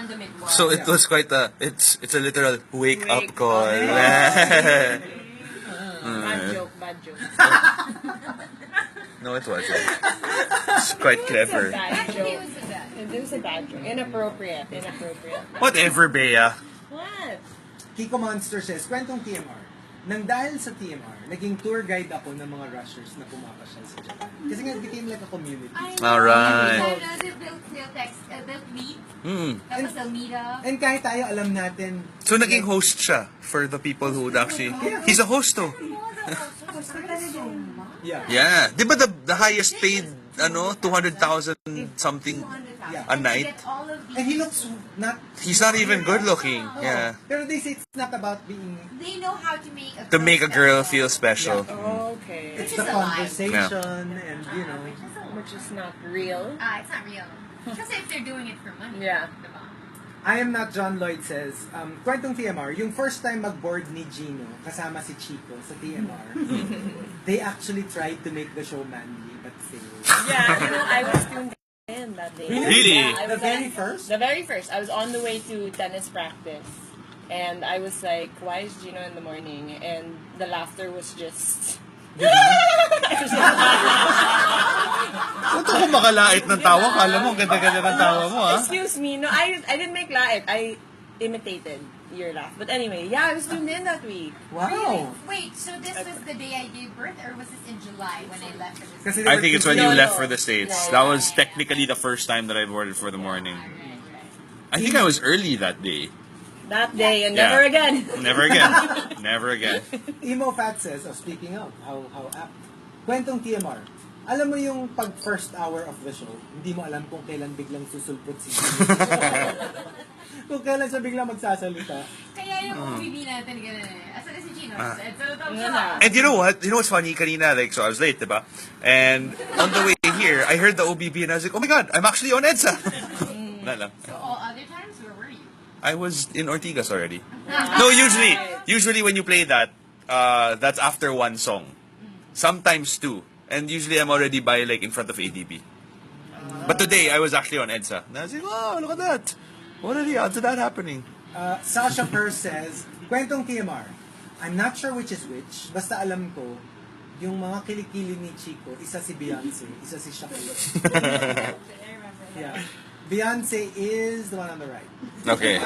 the midwife. So it was quite a, it's a literal wake up call. Bad joke. No, it wasn't. It's quite clever. Bad joke. was a bad. It was a bad joke. Inappropriate. Whatever, Bea. What? Kiko Monster says, kwentong TMR. Nang dahil sa TMR, naging tour guide ako ng mga rushers na pumapasyal sa Japan. Kasi nga, it became like a community. Alright. They'll meet. Mm. They'll meet up. And kahit tayo alam natin... So naging host siya for the people who would actually... He's a host, though. Yeah. Yeah. Di ba the highest paid, 200,000 something a night? And he looks not... He's not even good looking. Yeah. Pero they say it's not about being... They know how to make a To make a girl feel special. Okay. It's Which the is a lie. conversation and, Which is not real. It's not real. Kasi if they're doing it for money. Yeah. Diba? I am not John Lloyd says, kwentong TMR, yung first time mag-board ni Gino kasama si Chico sa TMR, they actually tried to make the show manly but failed. Yeah, I was tuned in that day. Really? Yeah, I The was very first? The very first. I was on the way to tennis practice. And I was like, why is Gino in the morning? And the laughter was just... Kung ko makalait ng tawa, kala mo, ganda-ganda ng tawa mo, ha? Excuse me. No, I didn't make lait. I imitated your laugh. But anyway, yeah, I was tuned in that week. Wow! Wait, so this was the day I gave birth, or was this in July when I left for this? Kasi they I were think it's when too- you No, left no. for the States. No. That was technically the first time that I boarded for the morning. I think I was early that day. That day and Yeah. never again. Never again. Never again. Emo Fat says, speaking of, how apt. Kwentong TMR. Alam mo yung pag first hour of the show, hindi mo alam kung kailan biglang susulpot si Gino. Kung kailan siya biglang magsasalita. Kaya yung OBB natin ganun eh. Asa na si Gino? And you know what? You know what's funny? Kanina, like, so I was late, diba? And on the way here, I heard the OBB and I was like, oh my God, I'm actually on EDSA. Wala lang. So all other times, where were you? I was in Ortigas already. No, usually when you play that, that's after one song. Sometimes two. And usually I'm already by like in front of ADB. But today I was actually on EDSA. And I was like, oh, look at that. What are the odds of that happening? Sasha Purse says, kwentong TMR. I'm not sure which is which. Basta alam ko, yung mga kilikili ni Chico, isa si Beyonce, isa si Shakira. Yeah. Beyonce is the one on the right. Okay.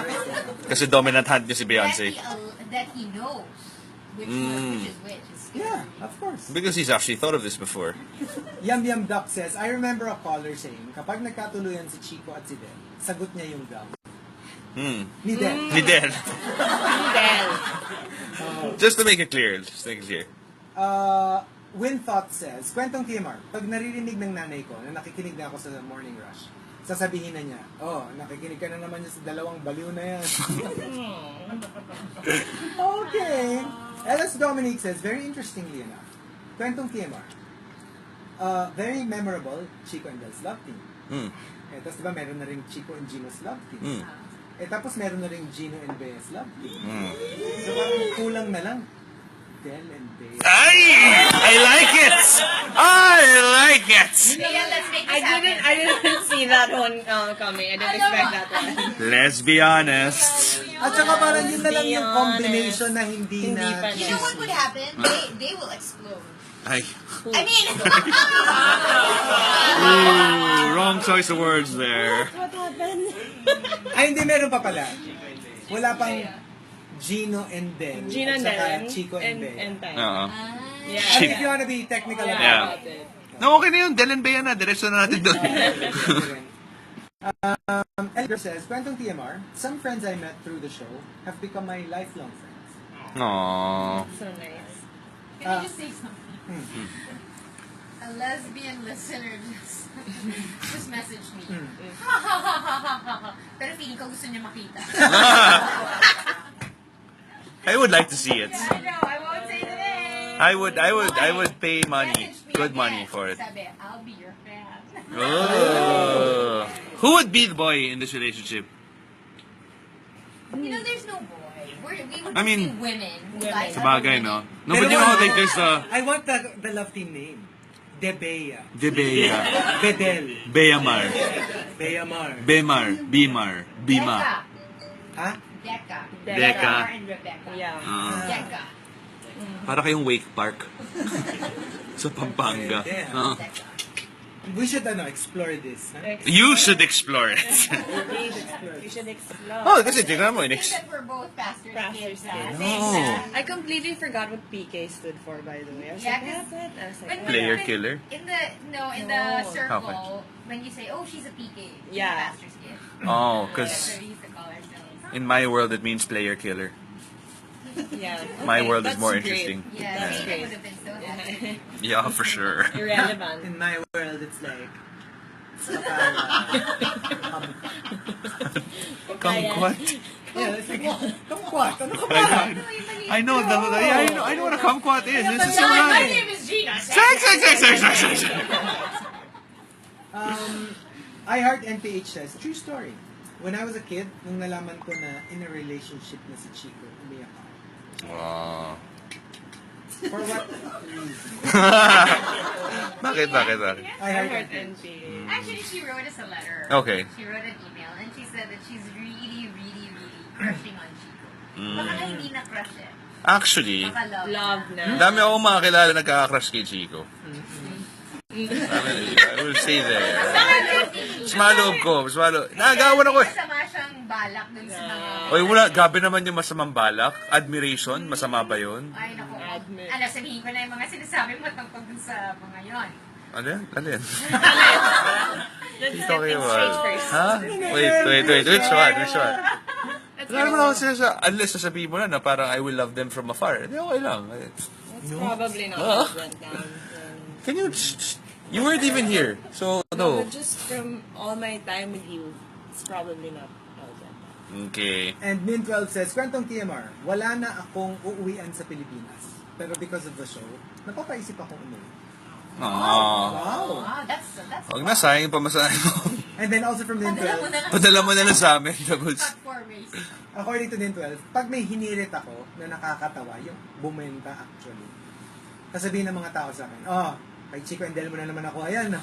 Kasi dominant hand niya si Beyonce. That he knows which one, which is which. Yeah, of course. Because he's actually thought of this before. Yum Yum Duck says, I remember a caller saying, kapag nagkatuluyan si Chico at si Del, sagot niya yung gum. Ni Del. Ni Del. Del. Just to make it clear. Win Thought says, kwentong TMR, pag naririnig ng nanay ko na nakikinig na ako sa morning rush, sasabihin na niya, oh, nakikinig ka na naman niya sa dalawang baliw na yan. Okay. Ellis Dominique says, very interestingly enough, kwentong TMR, very memorable, Chico and Del's love team. Eh, tapos diba meron na rin Chico and Gino's love team. Eh, tapos meron na rin Gino and Bea's love team. So parang kulang na lang. Del and Bea. I like it! I like it! Yeah, let's make this I didn't see that one coming. I didn't expect that one. Let's be honest. At saka parang yun na lang yung combination na hindi Hindi na... pa You know what would happen? They will explode. Ay, I mean, wrong choice of words there. What happened? Ay, hindi, meron pa pala. Wala pang Gino and Del. Gino at and saka Del. Chico and Bea. And Pen. Oo. Yeah. I mean, if you wanna be technical about Yeah. it. No, okay na yun. Del and Bea na. Diretso na natin doon. Edgar says, kwentong TMR, some friends I met through the show have become my lifelong friends. Aww. So nice. can you just say something? A lesbian listener just messaged me. Pero feeling ko gusto niya makita. I would like to see it. I know, I won't say the name. I would pay money, Message me good again. money for it. Sabi, I'll be your fan. Oh. Who would be the boy in this relationship? You know, there's no boy. We would I mean, be women. who like Sabagay, other no? women. No, but you know how like there's the I want the love team name. De Bea. De Bea, Bedel. Beamar, Beamar. Bemar, Bimar, Bima. Ha? Decca. Decca. And Rebecca. Yeah. Decca. Para kayong Wake Park. Sa Pampanga. Yeah. Decca. We should explore this. Huh? You should explore it. You should explore. Oh, kasi tignan mo. I think that we're both pastors' kids. No. I completely forgot what PK stood for, by the way. I was Yeah, like, 'cause what? I was like, When- Player when- killer? In the No. circle, when you say, "Oh, she's a PK," she's Yeah. a pastor's kid. Oh, That's because what we used to call ourselves. in my world, it means player killer. yeah. My Okay, world is that's more great. interesting. Yeah, That's Nathan great. would have been so happy. Yeah, for sure. Irrelevant. In my world, it's like... Kumquat. Yeah, it's like, kumquat. Ano ka ba? I know what a kumquat is. This is so My right. name is Gina. Sex. I Heart NPH says, true story. When I was a kid, nung nalaman ko na in a relationship na si Chico, umiyak ako. Wow. For what reason? Bakit? I Heart Heart NPH. and pain. Actually, she wrote us a letter. Okay. She wrote an email and she said that she's really, really, really crushing on Chico. Baka nga hindi na crush eh. Actually, Baka love. Love na. dami akong mga kilala nagkaka-crush kay Chico. I will stay there. Sumaloob ko. Nagawan ako eh. Masama siyang balak dun sa mga... Oy, wala. Gabi naman yung masamang balak. Admiration. Masama ba yun? Ay, naku. Admit. Ano, sabihin ko na yung mga sinasabi mo tungkol dun sa mga yon. Ano yan? Alin? Let's Ito get kayo. things straight first. Ha? Wait. Which one? Let's Wala naman ako sinasa... Unless sasabihin mo na parang I will love them from afar. Hindi, okay lang. probably not how it went down. Can you... You weren't even here. So, no. But just from all my time with you, it's probably not how it went down. Okay. And Min12 says, kwentong TMR, wala na akong uuwian sa Pilipinas. Pero because of the show, napapaisip akong umuwi. Aww. Wow! Ah, that's Huwag na, sayang yung pamasahe mo. And then also from Padala mo Min12, na lang. Padala mo na lang sa amin. Tapos, Cut for race. according to Min12, pag may hinirit ako na nakakatawa, yung bumenta actually. Kasabihin ng mga tao sa akin, kay Chico and Del mo na naman ako, ayan.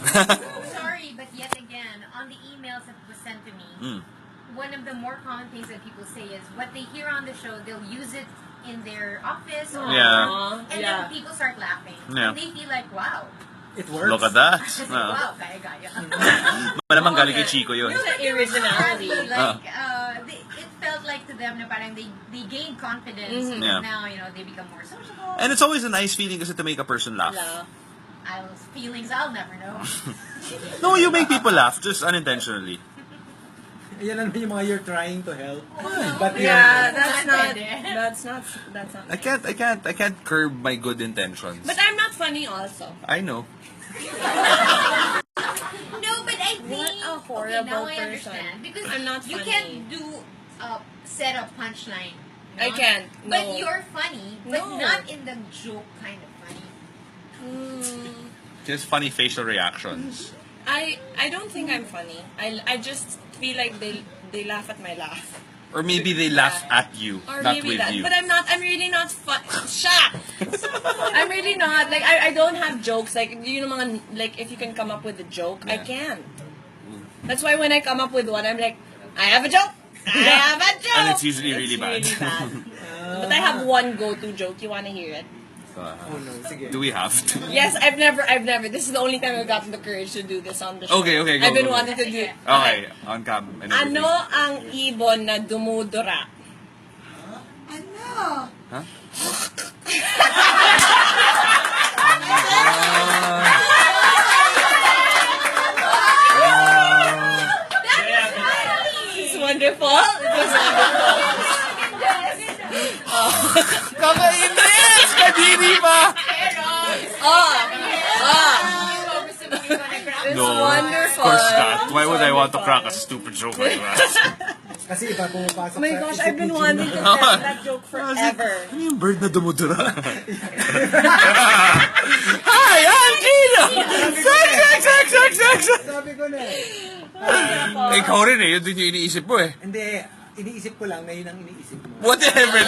Sorry, but yet again, on the emails that was sent to me, one of the more common things that people say is what they hear on the show, they'll use it in their office or Yeah. and then people start laughing. Yeah. And they feel like, wow. It works. look at that. Kasi, Ah. wow, gaya-gaya. Malamang galing kay Chico yun. The originality. Like, it felt like to them na parang they gained confidence and Yeah. now, they become more sociable. And it's always a nice feeling kasi to make a person laugh. Laugh. Feelings I'll never know. No, you make people laugh, just unintentionally. Yan naman yung mga you're trying to help. But Yeah, Pwede. that's not. I can't curb my good intentions. But I'm not funny also. I know. No, but I think What a horrible okay, now I person. understand because I'm not you funny. can't do a set up punchline. no? I can't, But no. you're funny, but No. not in the joke kind of funny. Just funny facial reactions. I don't think I'm funny. I just feel like they laugh at my laugh. Or maybe they laugh at you, Or not maybe with that. you. But I'm really not fun. Shut! I'm really not. Like, I don't have jokes. Like, mga, like, if you can come up with a joke, I Yeah. can. That's why when I come up with one, I'm like, I have a joke! I have a joke! And it's usually really bad. But I have one go-to joke. You wanna hear it? Oh no, sige. Do we have to? Yes, I've never. This is the only time I've gotten the courage to do this on the show. Okay, go, I've been go. wanting to do it. Okay, on cam and everything. Ano ang ibon na dumudura? Huh? It's wonderful. It was wonderful. Kakainis! Kadiri pa! It's No, wonderful. of course not. Why would I want to crack a stupid joke like that? Kasi iba pumapasok Oh my sa gosh, isip I've been ni wanting Gina. to tell that joke forever. Ano yung bird na dumudura? Hi, I'm Gino! Sex! Sabi ko na Ikaw rin eh, yun din yung iniisip mo eh. Hindi, iniisip ko lang na yun ang iniisip mo. Whatever,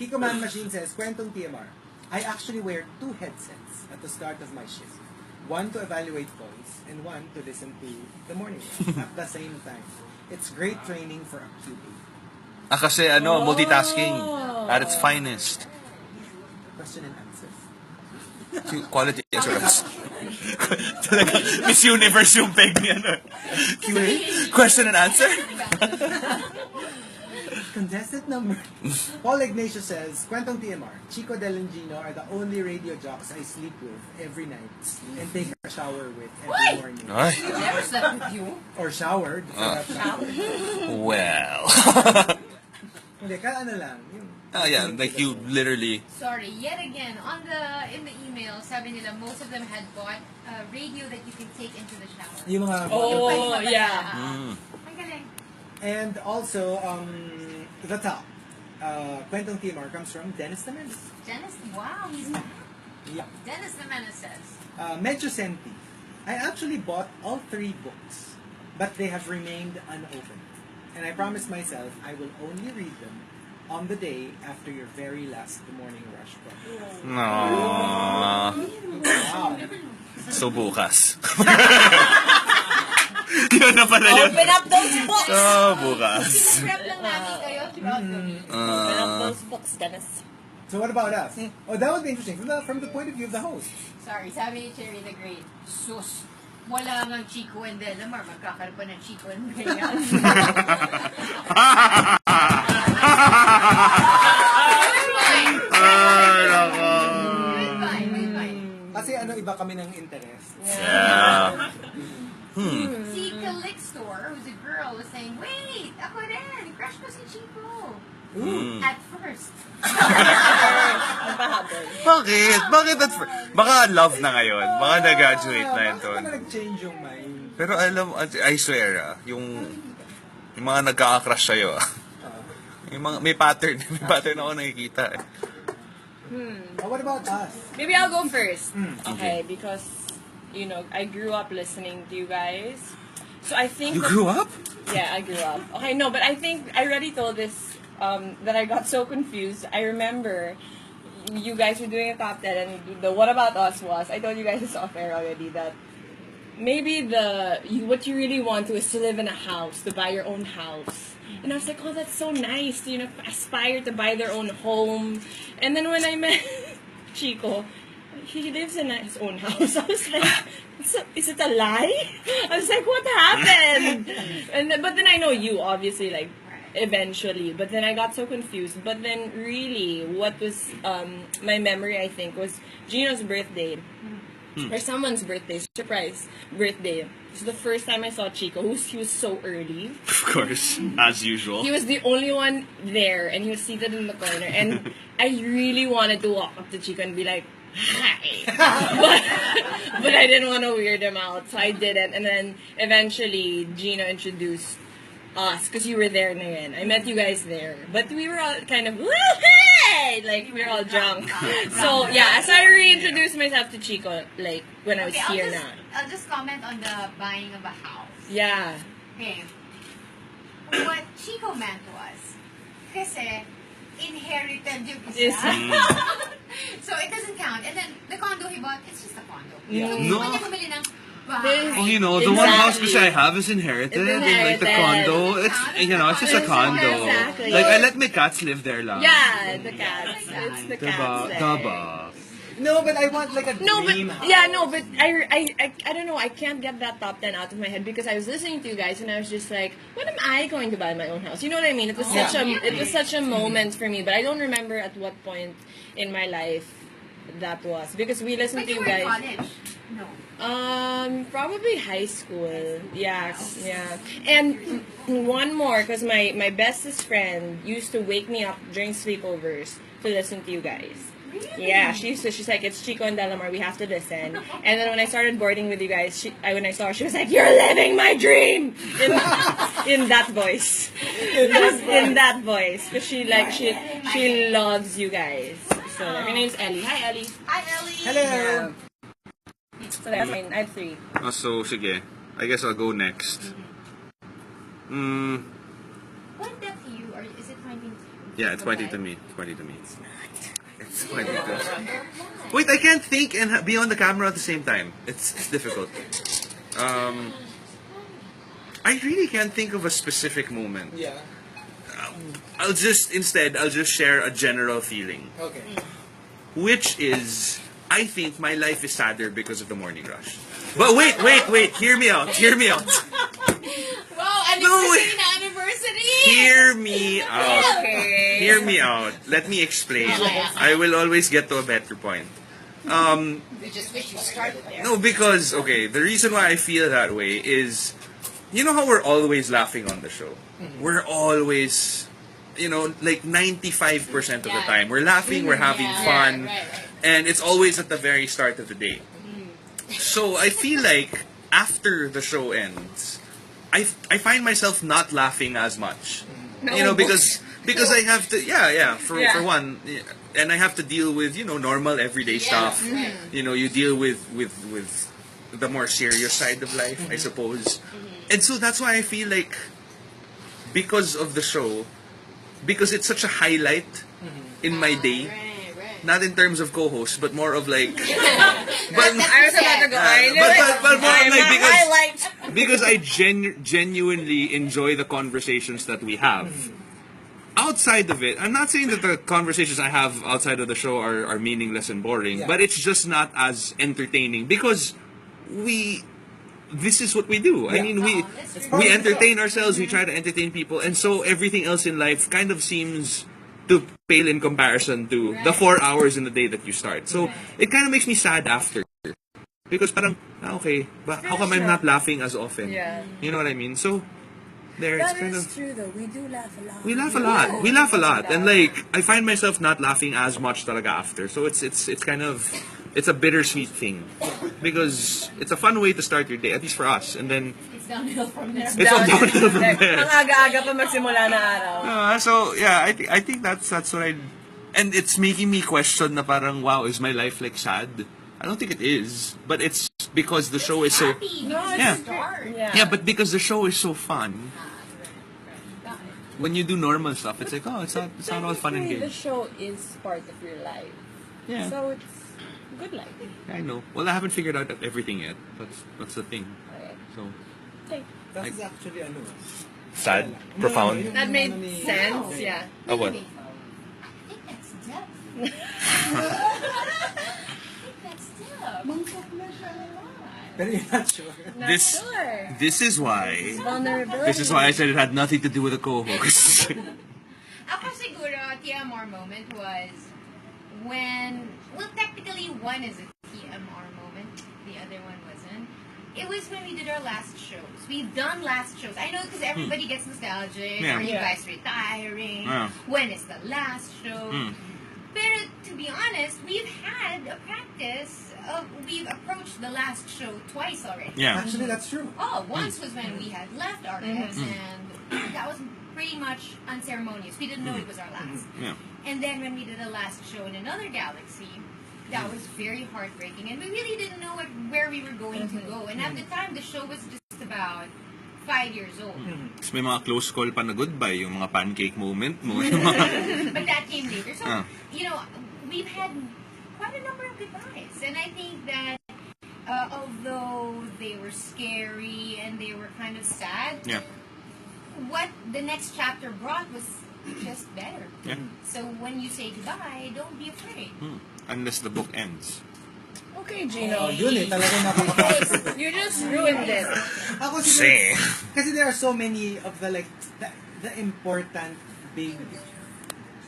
Kiko Man Machine says, kwentong TMR, I actually wear 2 headsets at the start of my shift. One to evaluate calls and one to listen to the morning show at the same time. It's great training for a QA. Kasi multitasking at its finest. Question and answers. Quality assurance. Talaga, Miss Universe yung peg niya. Q&A? Question and answer? Contestant number. Paul Ignatius says, Kwentong TMR, Chico Del and Gino are the only radio jocks I sleep with every night and take a shower with every morning. Ay. Never slept with you. Or showered. Well. Hindi, ano lang. Yung, Yeah, like you literally... Sorry, yet again, in the email, sabi nila, most of them had bought a radio that you can take into the shower. yung mga... Oh, yeah. Ang galing. And also, the top. Kwentong TMR comes from Dennis Temenes. Dennis, wow, he's Yeah. Dennis the Menace says. Medyo senti. I actually bought all 3 books, but they have remained unopened. And I promised myself I will only read them on the day after your very last morning rush book. Aww. Wow. So bukas. Yun na pala yun. Open up those books! So bukas. Prep lang namin kayo throughout the week. Open up those books, Dennis. So what about us? Oh, that would be interesting from the point of view of the host. Sorry, sabi ni Cherry the Great, sus, wala nga Chico and Delamar, magkakaroon pa ng Chico and Bea. Kasi iba kami ng interest. Yeah. Si Calixtor, who's a girl, was saying, wait, ako rin, crush ko si Chico. At first. Bakit? Bakit baka love na ngayon. Baka nag-graduate na ito. Bakit nag-change yung mind? Pero alam, I swear, yung mga nagkaka-crush sa'yo, yung mga, may pattern ako nakikita. What about us? Maybe I'll go first. Okay, because, I grew up listening to you guys. So I think... You grew up? Yeah, I grew up. Okay, no, but I think I already told this, that I got so confused. I remember you guys were doing a top 10 and the What About Us was, I told you guys this off air already, that maybe what you really want to is to live in a house, to buy your own house. And I was like, oh, that's so nice to, aspire to buy their own home. And then when I met Chico, he lives in his own house. I was like, is it a lie? I was like, what happened? But then I know you, obviously, like, eventually. But then I got so confused. But then really, what was my memory, I think, was Gino's birthday. Or someone's birthday, surprise birthday. It was the first time I saw Chico. He was so early. Of course, as usual. He was the only one there, and he was seated in the corner. And I really wanted to walk up to Chico and be like, hi. but I didn't want to weird him out, so I didn't. And then eventually, Gino introduced us, because you were there na yun. I met you guys there. But we were all kind of, woo-hey! Like, we were all drunk. So, yeah, so I reintroduced myself to Chico, like, when I was here na. I'll just comment on the buying of a house. Yeah. Okay. What Chico meant was, kasi, inherited yung isa. So, it doesn't count. And then, the condo he bought, it's just a condo. Yeah. So, No. hindi niya bumili ng bahay. Well, the one house which I have is inherited. And like the condo, it's just a condo. Exactly. Like, I let my cats live there lang. Yeah, the cats. It's the cats. Diba? No, but I want like a No, but dream house. yeah, no, but I don't know. I can't get that top 10 out of my head because I was listening to you guys and I was just like, when am I going to buy my own house? You know what I mean? It was such a moment for me, but I don't remember at what point in my life that was because we listened to you guys. College? No. Probably high school. Yeah. And one more, because my bestest friend used to wake me up during sleepovers to listen to you guys. Really? Yeah, she's like, it's Chico and Delamar, we have to listen. And then when I started boarding with you guys, when I saw her, she was like, you're living my dream! In that voice. In that voice. Because she loves you guys. So, her name's Ellie. Hi, Ellie. Hi, Ellie. Hello. So that's mine. I have 3. So, sige. I guess I'll go next. What depth to you? Or is it pointing to you? Yeah, it's pointing to me. It's pointing to me. It's pointing to me. Wait, I can't think and be on the camera at the same time. It's difficult. I really can't think of a specific moment. Yeah. I'll just share a general feeling, Okay. which is I think my life is sadder because of the morning rush. But wait, hear me out. Wow, and No, it's the anniversary! Hear me out. Okay. Hear me out. Let me explain. Yeah. I will always get to a better point. We just wish you started there. No, because, okay, the reason why I feel that way is, you know how we're always laughing on the show? We're always, like 95% of the Yeah. time. We're laughing, we're having Yeah. fun, Right. and it's always at the very start of the day. So I feel like after the show ends, I find myself not laughing as much. Because I have to, for one, and I have to deal with, normal everyday stuff. Right. You deal with the more serious side of life, I suppose. And so that's why I feel like, because of the show, because it's such a highlight in my day, Right. not in terms of co-host, but more of like, but I was about to go. but more I'm like a highlight. because I genuinely enjoy the conversations that we have. Outside of it, I'm not saying that the conversations I have outside of the show are meaningless and boring, Yeah. but it's just not as entertaining because this is what we do. I Yeah. mean, That's we entertain ourselves, we try to entertain people, and so everything else in life kind of seems to pale in comparison to the 4 hours in the day that you start. So it kind of makes me sad after. Because parang, okay, but how come I'm not laughing as often? Yeah. You know what I mean? So, there, it's That kind is of... true though. We do laugh a lot. We laugh a lot. We laugh a lot. And like, I find myself not laughing as much talaga after. So it's kind of, it's a bittersweet thing. Because it's a fun way to start your day, at least for us. And then, It's downhill from there. it's all downhill from Ang there. aga-aga pa magsimula na araw. So, yeah, I think that's what I... And it's making me question na parang, wow, is my life like sad? I don't think it is. But it's because the show is so... Happy. Yeah. Start. Yeah, but because the show is so fun, Got it. when you do normal stuff, it's like, oh, it's not all fun and Technically, the games. show is part of your life. Yeah, So it's good life. I know. Well, I haven't figured out everything yet. That's the thing. Okay. So, Okay. That's actually sad, No, profound. no, no, That made no, no, no. sense. Yeah. Oh, what? I think that's depth. I think that's depth. Pero you're not sure. Not This- sure. This is why. Vulnerability. This is why I said it had nothing to do with the co-host. Ako siguro, TMR moment was when, well, technically one is a TMR moment, the other one wasn't. It was when we did our last shows. We've done last shows. I know because everybody gets nostalgic. Yeah. Are you Yeah. guys retiring? Yeah. When is the last show? Mm. Pero to be honest, we've had a practice of, we've approached the last show twice already. Yeah. Actually, that's true. Oh, once was when we had left Archives, and that was pretty much unceremonious. We didn't know it was our last. Yeah. And then when we did a last show in another galaxy, that was very heartbreaking, and we really didn't know where we were going to go. And at the time, the show was just about 5 years old. Tapos may mga close call pa na goodbye, yung mga pancake moment mo. Yung mga... But that came later. So, Ah. we've had quite a number of goodbyes. And I think that although they were scary and they were kind of sad, Yeah. what the next chapter brought was just better. Yeah. So when you say goodbye, don't be afraid. Unless the book ends. Okay, Gino. Yun eh, talagang nakaka- You just ruined it. Ako Say. kasi there are so many of the like the important big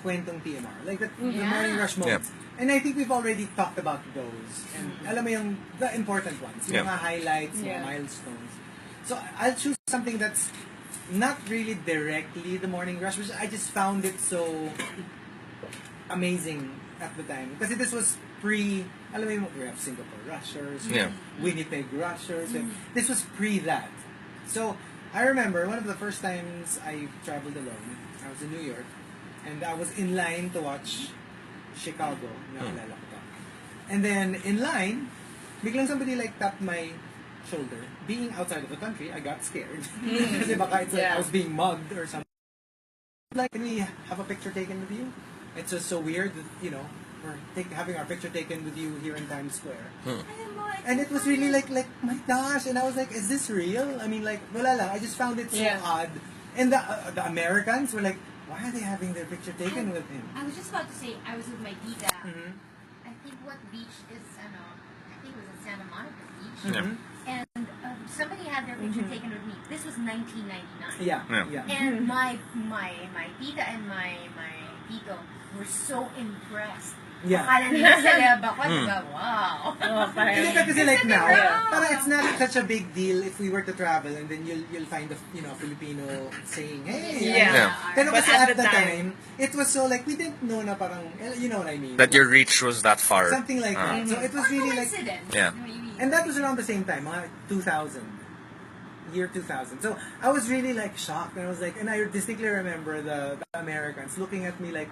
kwentong TMR. Like the morning rush moments. And I think we've already talked about those. And alam mo yung the important ones. Yung mga highlights, Yeah. mga milestones. So I'll choose something that's not really directly the morning rush, which I just found it so amazing at the time. Kasi this was alam mo yung, we have Singapore Rushers, Yeah. Winnipeg Rushers, and this was pre that. So, I remember one of the first times I traveled alone, I was in New York, and I was in line to watch Chicago, naalala ko pa. And then, in line, biglang somebody like tapped my shoulder. Being outside of the country, I got scared. Kasi baka it's like I was being mugged or something. Like, can we have a picture taken with you? It's just so weird that, having our picture taken with you here in Times Square. Alam mo, And it was really like, my gosh, and I was like, is this real? I mean, like, wala lang, I just found it so odd. And the Americans were like, why are they having their picture taken with him? I was just about to say, I was with my tita. Mhm. I think what beach is, I think it was in Santa Monica Beach. Mhm. And somebody had their picture taken with me. This was 1999. Yeah, Yeah. yeah. And my tita and my tito were so impressed. Yeah. Akala nila celeb ako, diba? Wow. Hindi kasi like now, Yeah. parang it's not such a big deal if we were to travel and then you'll find a Filipino saying, hey. Yeah. Pero But kasi at at the the time, time, it was so like, we didn't know na parang, you know what I mean? That your reach was that far. Something like that. So it was really like, Coincidence. Yeah. Maybe. and that was around the same time, mga 2000. Year 2000. So I was really like shocked and I was like, and I distinctly remember the Americans looking at me like,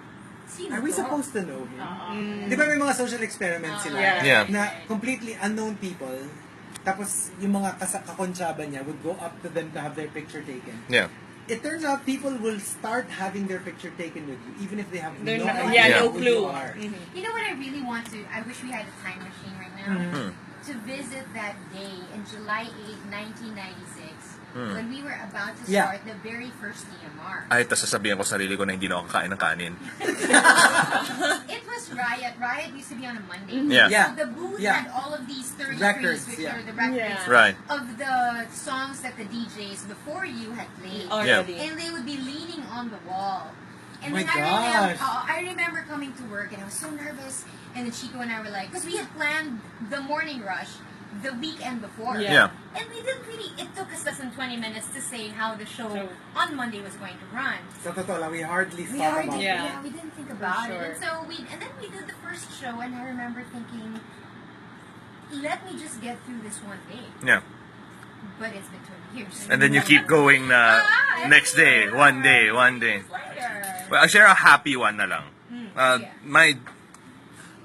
Sino are we to? supposed to know him? Di ba may mga social experiments sila? Yeah. Na completely unknown people, tapos yung mga kakonsyaba niya would go up to them to have their picture taken. Yeah. It turns out people will start having their picture taken with you, even if they have They're no not- idea no who clue. you are. You know what I really want to? I wish we had a time machine right now. To visit that day in July 8, 1996, when we were about to Yeah. start the very first TMR. Ay, tas sasabihin ko sarili ko na hindi na ako kakain ng kanin. It was Riot. Riot used to be on a Monday. Yeah. Yeah. So the booth Yeah. had all of these 33s, Records, which yeah. are the records Right. of the songs that the DJs before you had played. already. And they would be leaning on the wall. And My then I gosh. remember coming to work and I was so nervous. And then Chico and I were like, because we had planned the morning rush the weekend before. Yeah. And we didn't really, it took us less than 20 minutes to say how the show So- on Monday was going to run. Sa totoo lang, we hardly We thought already, about Yeah. it. we didn't think about it. sure. And so and then we did the first show and I remember thinking, let me just get through this one day. Yeah. But it's been 20 years. And then you keep going na next day, one day. Later. Well, I'll share a happy one na lang. Yeah.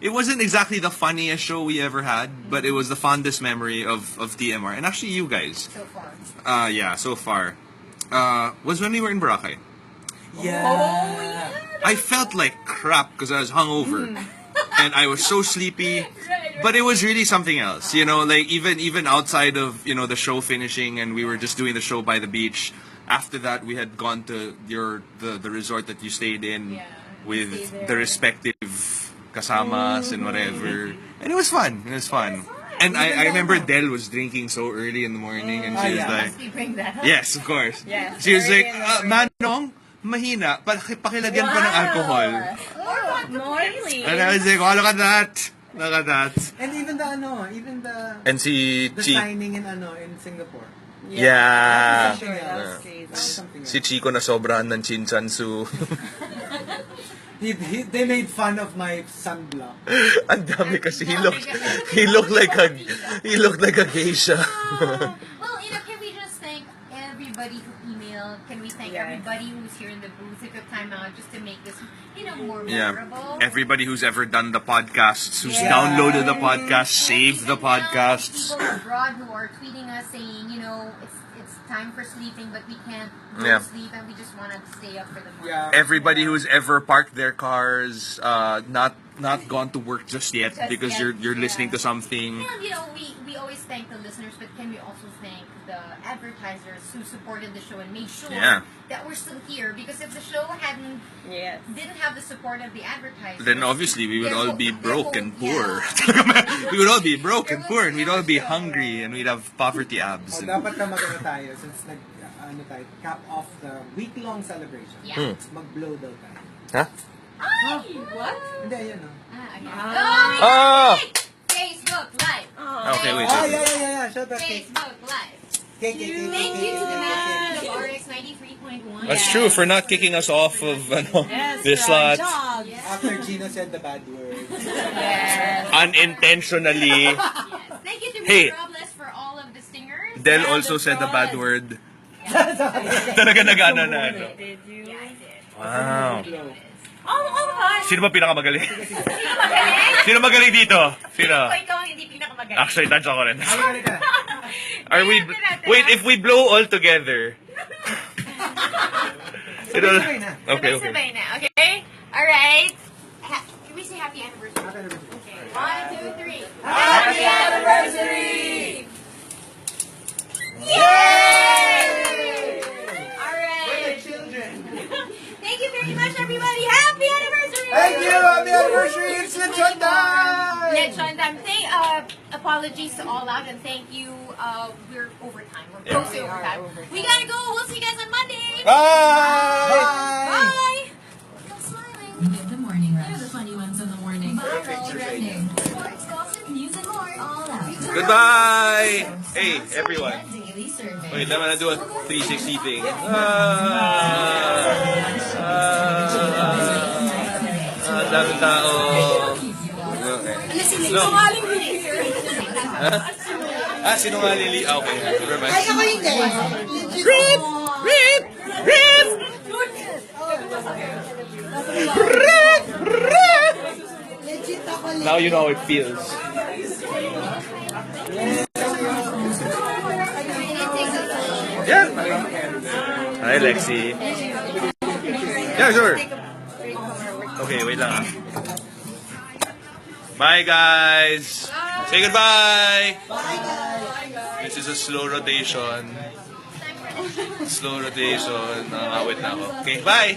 It wasn't exactly the funniest show we ever had, but it was the fondest memory of TMR. And actually you guys. So far. Yeah, so far. Was when we were in Boracay. Yeah. I felt like crap because I was hungover. And I was so sleepy. But it was really something else, you know, like even outside of, the show finishing and we were just doing the show by the beach. After that, we had gone to the resort that you stayed in with Stay there. the respective kasamas and whatever. And it was fun. It was fun. And I remember Del was drinking so early in the morning and she was yeah. like, Must we bring that up? yes, of course. Yes, She was very like, in the morning. Manong, mahina, pakilagyan pa ng alcohol. More please. And I was like, oh, look at that. Look at that. And even the And si Chi, signing in Singapore. yeah. Something That was else. crazy. That was something else. Si Chico na sobrahan ng chinchansu. They made fun of my sunblock. Ang dami kasi he looked like a geisha. Well, can we just thank everybody who emailed? Can we thank Yeah. everybody who's here in the booth who took time out just to make this, more Yeah. memorable? Everybody who's ever done the podcasts, who's Yeah. downloaded the podcast, saved the And now podcasts. People abroad who are tweeting us saying, it's time for sleeping, but we can't go Yeah. to sleep, and we just want to stay up for the morning. Yeah. Everybody who's ever parked their cars, not gone to work just yet Just because yet, you're listening to yeah. something. And we always thank the listeners, but can we also thank the advertisers who supported the show and made sure Yeah. that we're still here? Because if the show Yes. didn't have the support of the advertisers, Then obviously we would there all will- be there broke will- and poor. yeah. We would all be broke and There poor, will and be we'd all no be show. hungry, and we'd have poverty abs. O And, dapat na tayo since cap off the week-long celebration. Yeah. Mag-blow daw tayo. huh? Ay! What? Hindi, ayan o. Oh! Facebook Live. Okay, wait. Yeah. Shout out cake. Facebook Live. Cake. Thank you to the masters of RX 93.1. That's true for not kicking us off of this slot After Gino said the bad words. unintentionally. Yes. Thank you to Hey. Mr. Robles for all of the stingers. Del also said the bad word. Talaga nagana na. ano. Did you? Yeah, I did. Wow. Oh my! Sino ba pinakamagaling? Sino magaling dito? Sino? Ikaw ang hindi pinakamagaling. Actually, tansya ko rin. Halika. Are we... Wait, if we blow all together... Sabay na. Okay, okay. Sabay na, okay? Alright. Can we say happy anniversary? happy anniversary. Okay, 1, 2, 3. Happy anniversary! Yay! Alright. We're like children. Thank you very much, everybody. Happy anniversary! Thank you! Happy anniversary! It's lechon time! Lechon time. Apologies to all out and thank you. We're overtime. We're close to overtime. We gotta go. We'll see you guys on Monday. Bye! Bye. Still smiling. We give the morning rush. They're the funny ones in the morning. Viral trending. Sports, gossip, news, and more. All out. Goodbye! Hey, everyone. Daily survey. Wait, I'm gonna do a 360 thing. Daming tao. Okay. No. Sinungaling Lily. Okay, never mind. Ay, ako hindi. Rip! Rip! Rip! Legit ako. Now you know how it feels. Yeah. Hi, Lexi. Yeah, sure. Okay, wait lang ah. Bye, guys. Say goodbye. Bye, guys. This is a slow rotation. Slow rotation. Nakakawit na ako. Okay, bye.